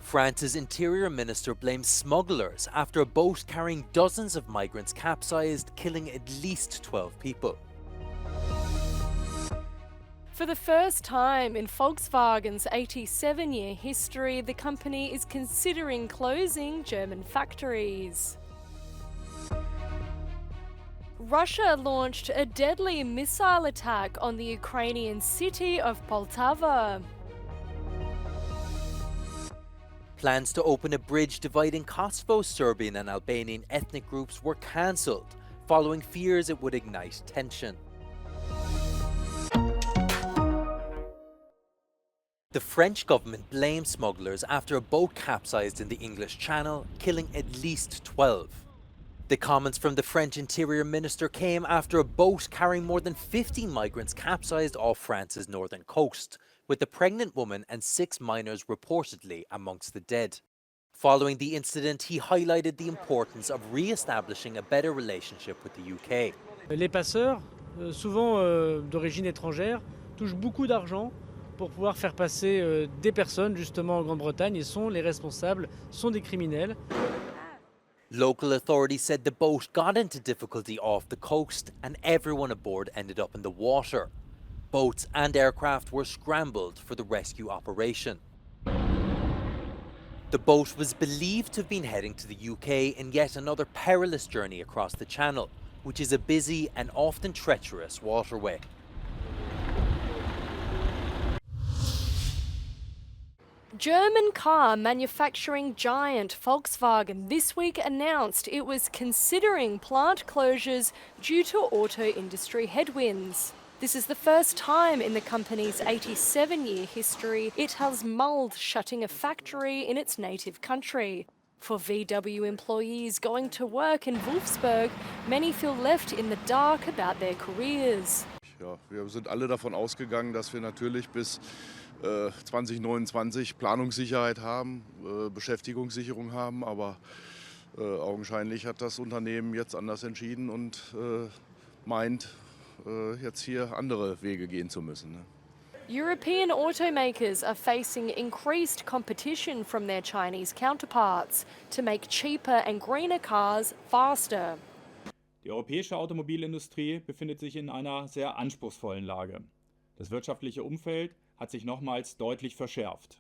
France's interior minister blames smugglers after a boat carrying dozens of migrants capsized, killing at least 12 people. For the first time in Volkswagen's 87-year history, the company is considering closing German factories. Russia launched a deadly missile attack on the Ukrainian city of Poltava. Plans to open a bridge dividing Kosovo, Serbian and Albanian ethnic groups were cancelled, following fears it would ignite tension. The French government blamed smugglers after a boat capsized in the English Channel, killing at least 12. The comments from the French Interior Minister came after a boat carrying more than 50 migrants capsized off France's northern coast, with a pregnant woman and 6 minors reportedly amongst the dead. Following the incident, he highlighted the importance of re-establishing a better relationship with the UK. Les passeurs, souvent d'origine étrangère, touchent beaucoup d'argent pour pouvoir faire passer des personnes justement en Grande-Bretagne et sont les responsables, sont des criminels. Local authorities said the boat got into difficulty off the coast and everyone aboard ended up in the water. Boats and aircraft were scrambled for the rescue operation. The boat was believed to have been heading to the UK in yet another perilous journey across the Channel, which is a busy and often treacherous waterway. German car manufacturing giant Volkswagen this week announced it was considering plant closures due to auto industry headwinds. This is the first time in the company's 87-year history it has mulled shutting a factory in its native country. For VW employees going to work in Wolfsburg, many feel left in the dark about their careers. Ja, wir sind alle davon ausgegangen, dass wir natürlich bis 2029 Planungssicherheit haben, Beschäftigungssicherung haben, aber augenscheinlich hat das Unternehmen jetzt anders entschieden und meint, jetzt hier andere Wege gehen zu müssen. European automakers are facing increased competition from their Chinese counterparts to make cheaper and greener cars faster. Die europäische Automobilindustrie befindet sich in einer sehr anspruchsvollen Lage. Das wirtschaftliche Umfeld hat sich nochmals deutlich verschärft.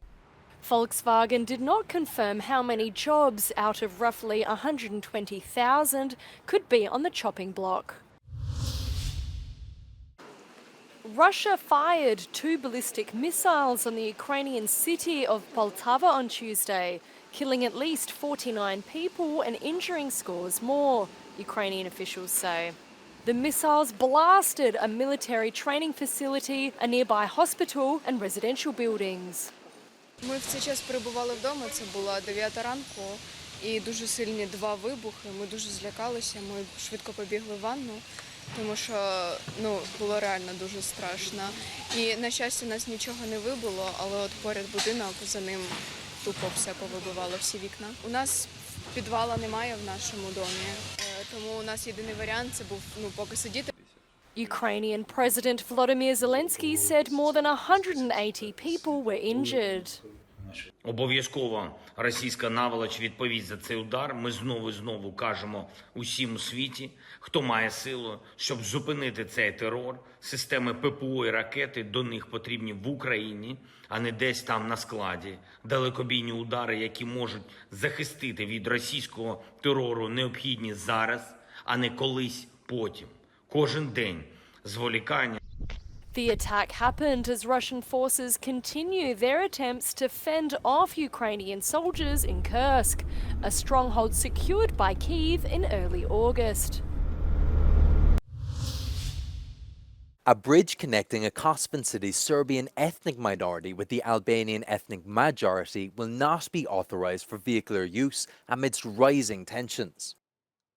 Volkswagen did not confirm how many jobs out of roughly 120,000 could be on the chopping block. Russia fired 2 ballistic missiles on the Ukrainian city of Poltava on Tuesday, killing at least 49 people and injuring scores more, Ukrainian officials say. The missiles blasted a military training facility, a nearby hospital and residential buildings. Ми в цей час перебували вдома, це була 9 ранку, і дуже сильні 2 вибухи. Ми дуже злякалися, ми швидко побігли в ванну, тому що було реально дуже страшно. І, на щастя, нас нічого не вибило, але от поряд будинок, за ним тупо все повибивало, всі вікна. У нас підвала немає в нашому домі, тому у нас єдиний варіант – це був поки сидіти. Ukrainian President Volodymyr Zelensky said more than 180 people were injured. Обов'язково російська наволоч відповість за цей удар. Ми знову і знову кажемо усім у світі, хто має силу, щоб зупинити цей терор. Системи ППО і ракети до них потрібні в Україні, а не десь там на складі. Далекобійні удари, які можуть захистити від російського терору, необхідні зараз, а не колись потім. Кожен день зволікання. The attack happened as Russian forces continue their attempts to fend off Ukrainian soldiers in Kursk, a stronghold secured by Kyiv in early August. A bridge connecting a Kosovan city's Serbian ethnic minority with the Albanian ethnic majority will not be authorised for vehicular use amidst rising tensions.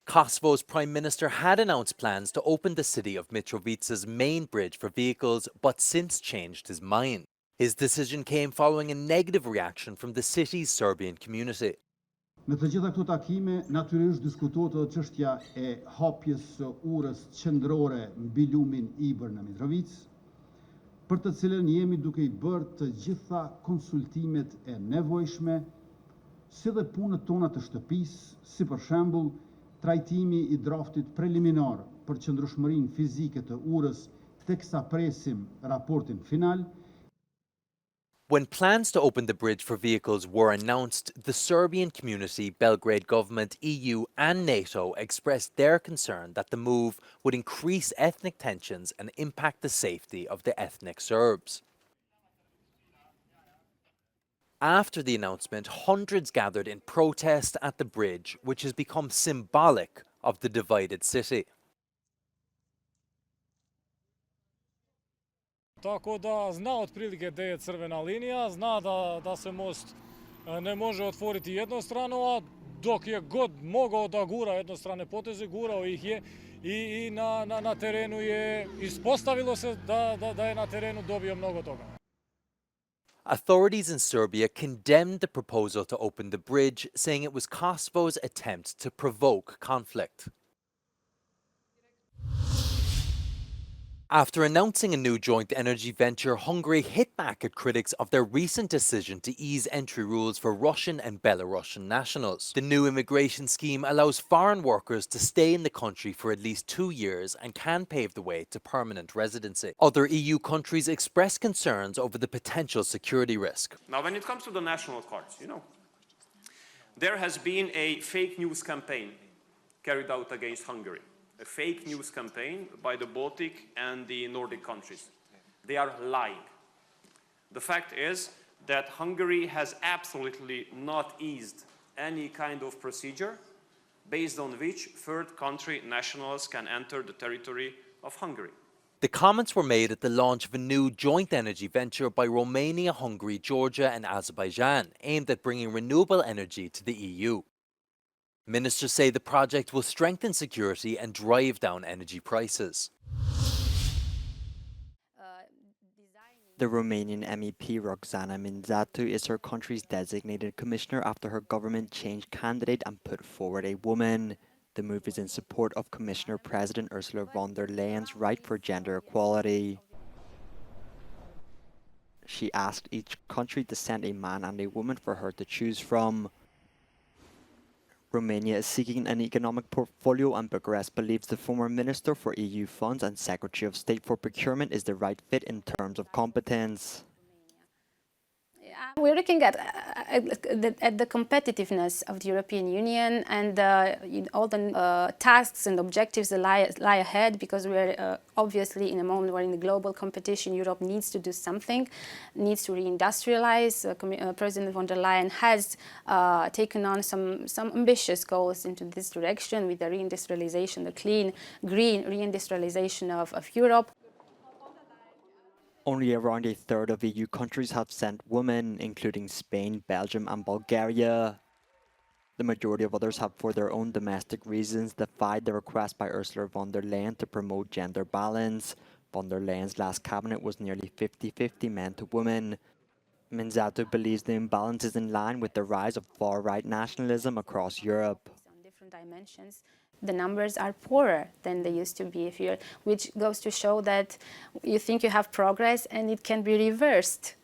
Kosovo's Prime Minister had announced plans to open the city of Mitrovica's main bridge for vehicles, but since changed his mind. His decision came following a negative reaction from the city's Serbian community. Me të gjitha këto takime, natyrisht diskutohet edhe çështja e hapjes së urës qendrore mbi lumin Ibër në Mitrovic, për të cilën jemi duke I bërë të gjitha konsultimet e nevojshme si dhe punët tona të shtëpisë, si për shembull trajtimi i draftit preliminar për qëndrueshmërinë fizike të urës teksa presim raportin final. When plans to open the bridge for vehicles were announced, the Serbian community, Belgrade government, EU and NATO expressed their concern that the move would increase ethnic tensions and impact the safety of the ethnic Serbs. After the announcement, hundreds gathered in protest at the bridge, which has become symbolic of the divided city. Tako da zna otprilike gdje je crvena linija, zna da se most ne može otvoriti jednostrano, a dok je god mogao da gura jednostrane poteze, gurao ih je i na terenu je ispostavilo se da je na terenu dobio mnogo toga. Authorities in Serbia condemned the proposal to open the bridge, saying it was Kosovo's attempt to provoke conflict. After announcing a new joint energy venture, Hungary hit back at critics of their recent decision to ease entry rules for Russian and Belarusian nationals. The new immigration scheme allows foreign workers to stay in the country for at least 2 years and can pave the way to permanent residency. Other EU countries expressed concerns over the potential security risk. Now, when it comes to the national cards, there has been a fake news campaign carried out against Hungary. A fake news campaign by the Baltic and the Nordic countries. They are lying. The fact is that Hungary has absolutely not eased any kind of procedure based on which third country nationals can enter the territory of Hungary. The comments were made at the launch of a new joint energy venture by Romania, Hungary, Georgia and Azerbaijan, aimed at bringing renewable energy to the EU. Ministers say the project will strengthen security and drive down energy prices. The Romanian MEP Roxana Minzatu is her country's designated commissioner after her government changed candidate and put forward a woman. The move is in support of Commissioner President Ursula von der Leyen's right for gender equality. She asked each country to send a man and a woman for her to choose from. Romania is seeking an economic portfolio, and Bucharest believes the former Minister for EU Funds and Secretary of State for Procurement is the right fit in terms of competence. We're looking at the competitiveness of the European Union and all the tasks and objectives that lie ahead, because we're obviously in a moment where in the global competition Europe needs to do something, needs to reindustrialize. President von der Leyen has taken on some ambitious goals into this direction with the reindustrialization, the clean, green reindustrialization of Europe. Only around a third of EU countries have sent women, including Spain, Belgium and Bulgaria. The majority of others have, for their own domestic reasons, defied the request by Ursula von der Leyen to promote gender balance. Von der Leyen's last cabinet was nearly 50-50 men to women. Minzatu believes the imbalance is in line with the rise of far-right nationalism across Europe. On different dimensions, the numbers are poorer than they used to be, which goes to show that you think you have progress and it can be reversed.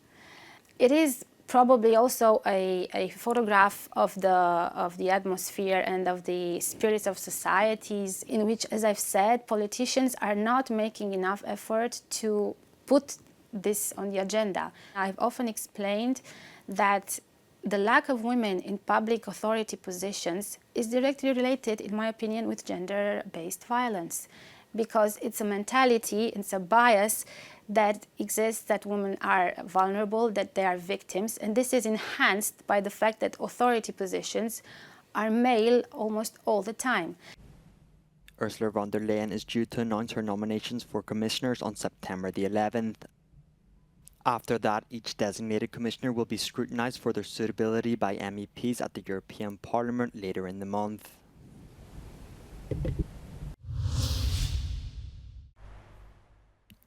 It is probably also a photograph of the atmosphere and of the spirits of societies in which, as I've said, politicians are not making enough effort to put this on the agenda. I've often explained that the lack of women in public authority positions is directly related, in my opinion, with gender-based violence, because it's a mentality, it's a bias that exists, that women are vulnerable, that they are victims, and this is enhanced by the fact that authority positions are male almost all the time. Ursula von der Leyen is due to announce her nominations for commissioners on September the 11th. After that, each designated commissioner will be scrutinised for their suitability by MEPs at the European Parliament later in the month.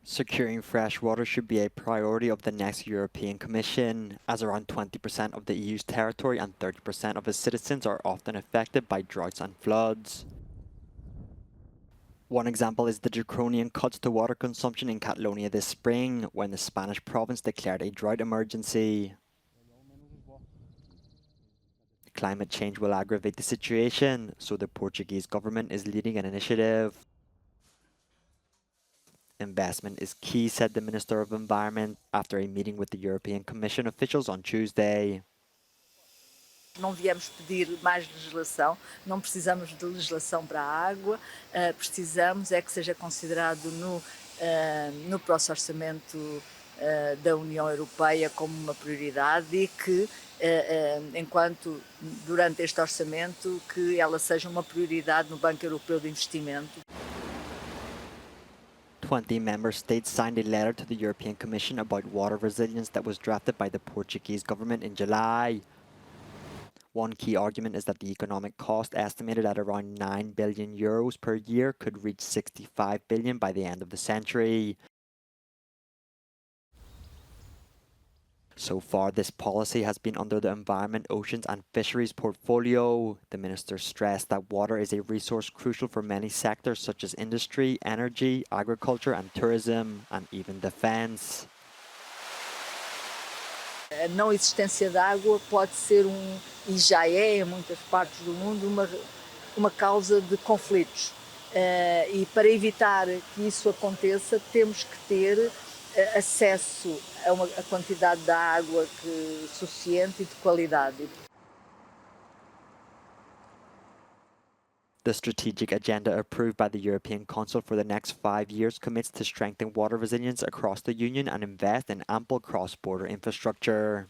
Securing fresh water should be a priority of the next European Commission, as around 20% of the EU's territory and 30% of its citizens are often affected by droughts and floods. One example is the draconian cuts to water consumption in Catalonia this spring, when the Spanish province declared a drought emergency. climate change will aggravate the situation, so the Portuguese government is leading an initiative. Investment is key, said the Minister of Environment after a meeting with the European Commission officials on Tuesday. Não viemos pedir mais legislação, não precisamos de legislação para a água, precisamos é que seja considerado no próximo orçamento da União Europeia como uma prioridade e que, enquanto durante este orçamento, que ela seja uma prioridade no Banco Europeu de Investimento. 20 member states signed a letter to the European Commission about water resilience that was drafted by the Portuguese government in July. One key argument is that the economic cost, estimated at around 9 billion euros per year, could reach 65 billion by the end of the century. So far, this policy has been under the Environment, Oceans and Fisheries portfolio. The minister stressed that water is a resource crucial for many sectors such as industry, energy, agriculture and tourism, and even defence. A não existência de água pode ser e já é em muitas partes do mundo, uma causa de conflitos. E para evitar que isso aconteça, temos que ter acesso a quantidade de água suficiente e de qualidade. The strategic agenda approved by the European Council for the next 5 years commits to strengthen water resilience across the Union and invest in ample cross-border infrastructure.